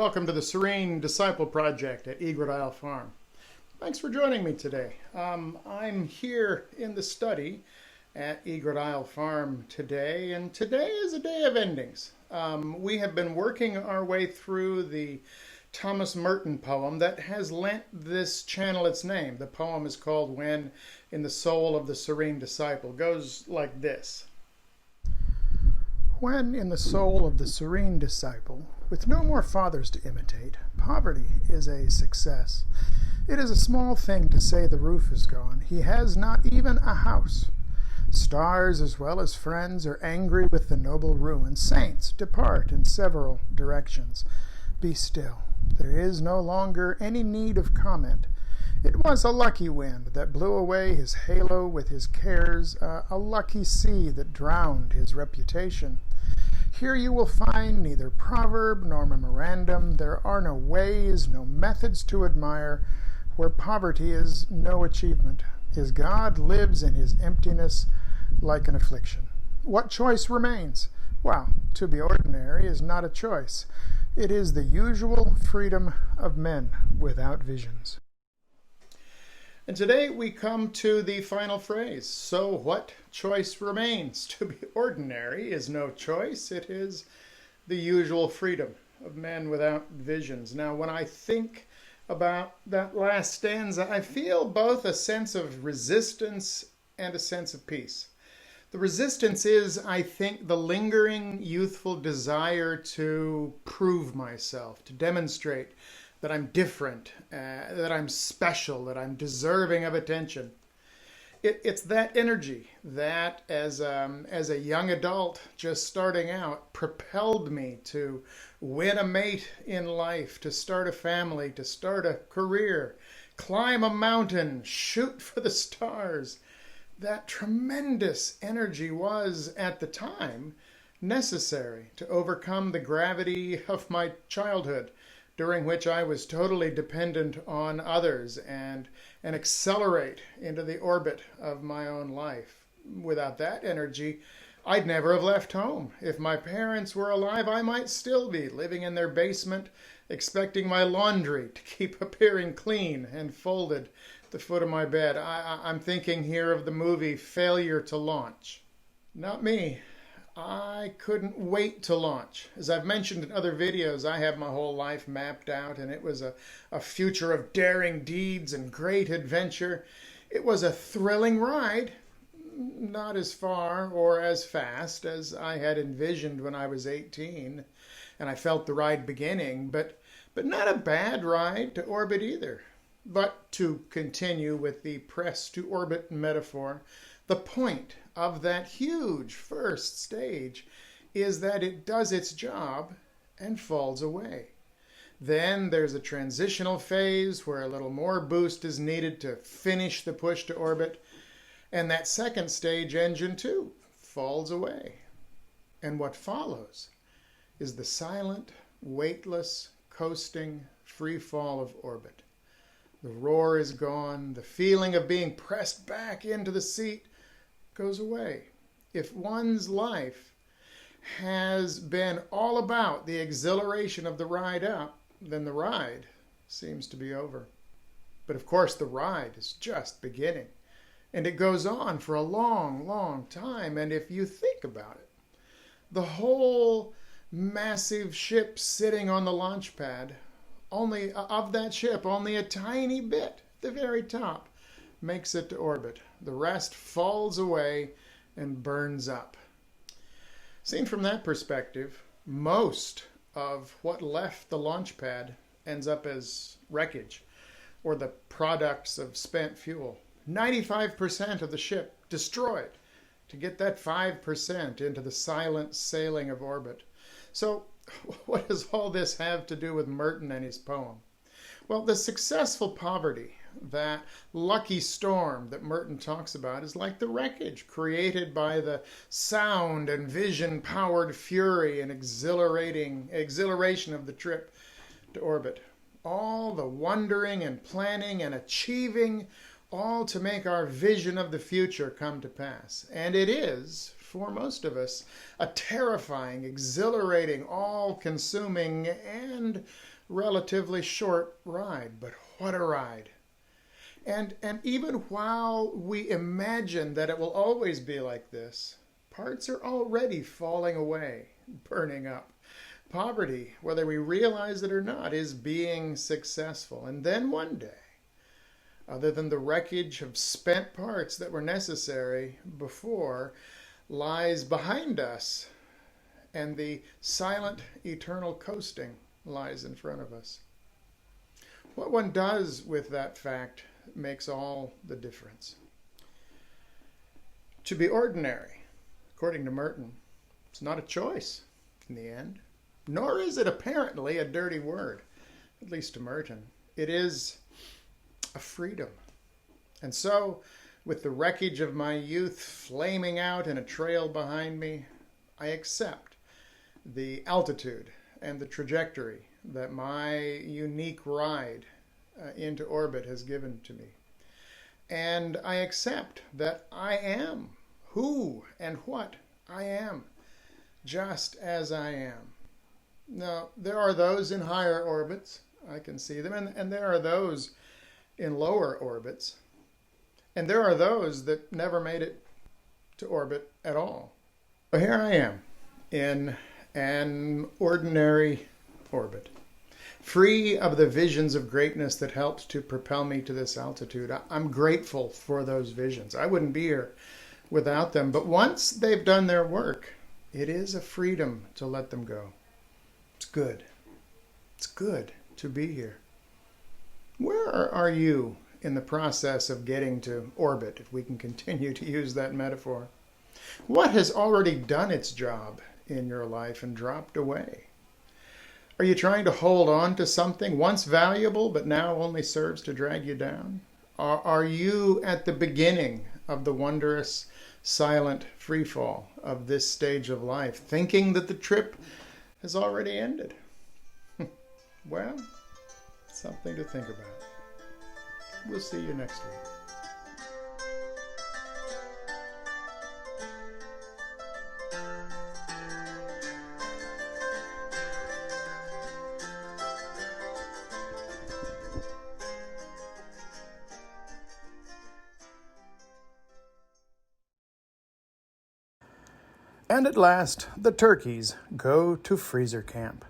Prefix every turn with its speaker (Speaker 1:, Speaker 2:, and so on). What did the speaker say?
Speaker 1: welcome to the Serene Disciple Project at Egret Isle Farm. Thanks for joining me today. I'm here in the study at Egret Isle Farm today, and today is a day of endings. We have been working our way through the Thomas Merton poem that has lent this channel its name. The poem is called When in the Soul of the Serene Disciple. It goes like this. When in the soul of the serene disciple, with no more fathers to imitate, poverty is a success. It is a small thing to say the roof is gone. He has not even a house. Stars as well as friends are angry with the noble ruin. Saints depart in several directions. Be still. There is no longer any need of comment. It was a lucky wind that blew away his halo with his cares, a lucky sea that drowned his reputation. Here you will find neither proverb nor memorandum. There are no ways, no methods to admire, where poverty is no achievement. His God lives in his emptiness like an affliction. What choice remains? Well, to be ordinary is not a choice. It is the usual freedom of men without visions. And today we come to the final phrase. So what choice remains? To be ordinary is no choice. It is the usual freedom of men without visions. Now, when I think about that last stanza, I feel both a sense of resistance and a sense of peace. The resistance is, I think, the lingering youthful desire to prove myself, to demonstrate that I'm different, that I'm special, that I'm deserving of attention. It's that energy that, as a young adult just starting out, propelled me to win a mate in life, to start a family, to start a career, climb a mountain, shoot for the stars. That tremendous energy was, at the time, necessary to overcome the gravity of my childhood, during which I was totally dependent on others, and accelerate into the orbit of my own life. Without that energy, I'd never have left home. If my parents were alive, I might still be living in their basement, expecting my laundry to keep appearing clean and folded at the foot of my bed. I'm thinking here of the movie Failure to Launch. Not me. I couldn't wait to launch. As I've mentioned in other videos, I have my whole life mapped out, and it was a future of daring deeds and great adventure. It was a thrilling ride, not as far or as fast as I had envisioned when I was 18, and I felt the ride beginning, but not a bad ride to orbit either. But to continue with the press to orbit metaphor, the point of that huge first stage is that it does its job and falls away. Then there's a transitional phase where a little more boost is needed to finish the push to orbit, and that second stage engine too falls away. And what follows is the silent, weightless, coasting free fall of orbit. The roar is gone. The feeling of being pressed back into the seat goes away. If one's life has been all about the exhilaration of the ride up, then the ride seems to be over. But of course, the ride is just beginning, and it goes on for a long, long time. And if you think about it, the whole massive ship sitting on the launch pad, only of that ship, only a tiny bit at the very top makes it to orbit. The rest falls away and burns up. Seen from that perspective, most of what left the launch pad ends up as wreckage or the products of spent fuel. 95% of the ship destroyed to get that 5% into the silent sailing of orbit. So what does all this have to do with Merton and his poem? Well, the successful poverty, that lucky storm that Merton talks about, is like the wreckage created by the sound and vision-powered fury and exhilaration of the trip to orbit. All the wondering and planning and achieving, all to make our vision of the future come to pass. And it is, for most of us, a terrifying, exhilarating, all-consuming, and relatively short ride, but what a ride. And even while we imagine that it will always be like this, parts are already falling away, burning up. Poverty, whether we realize it or not, is being successful. And then one day, other than the wreckage of spent parts that were necessary before, lies behind us, and the silent, eternal coasting lies in front of us. What one does with that fact makes all the difference. To be ordinary, according to Merton, it's not a choice in the end, nor is it apparently a dirty word, at least to Merton. It is a freedom. And so, with the wreckage of my youth flaming out in a trail behind me, I accept the altitude and the trajectory that my unique ride into orbit has given to me. And I accept that I am who and what I am, just as I am. Now, there are those in higher orbits, I can see them, and there are those in lower orbits, and there are those that never made it to orbit at all. But here I am in an ordinary orbit, free of the visions of greatness that helped to propel me to this altitude. I'm grateful for those visions. I wouldn't be here without them. But once they've done their work, it is a freedom to let them go. It's good. It's good to be here. Where are you in the process of getting to orbit, if we can continue to use that metaphor? What has already done its job in your life and dropped away? Are you trying to hold on to something once valuable but now only serves to drag you down? Are you at the beginning of the wondrous, silent freefall of this stage of life, thinking that the trip has already ended? Well, something to think about. We'll see you next week. And at last, the turkeys go to freezer camp.